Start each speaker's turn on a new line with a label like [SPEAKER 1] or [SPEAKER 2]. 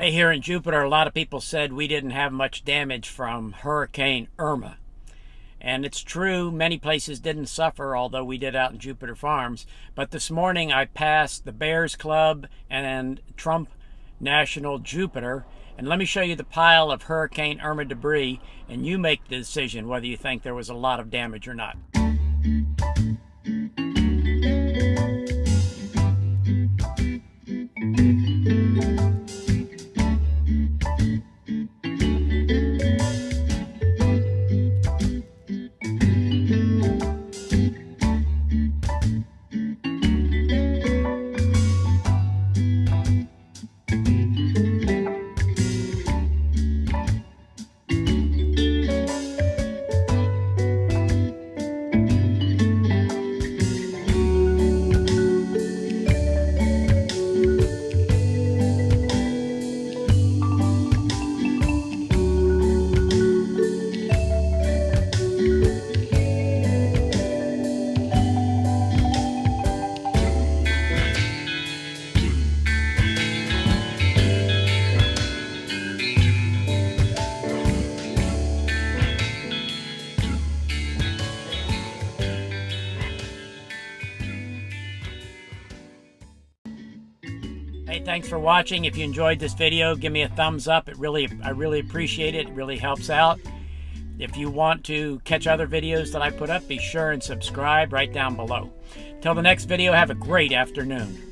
[SPEAKER 1] Hey, here in Jupiter, a lot of people said we didn't have much damage from Hurricane Irma. And it's true, many places didn't suffer, although we did out in Jupiter Farms. But this morning I passed the Bears Club and Trump National Jupiter. And let me show you the pile of Hurricane Irma debris, and you make the decision whether you think there was a lot of damage or not. Hey, thanks for watching. If you enjoyed this video, give me a thumbs up. I really appreciate it. It really helps out. If you want to catch other videos that I put up, be sure and subscribe right down below. Till the next video, have a great afternoon.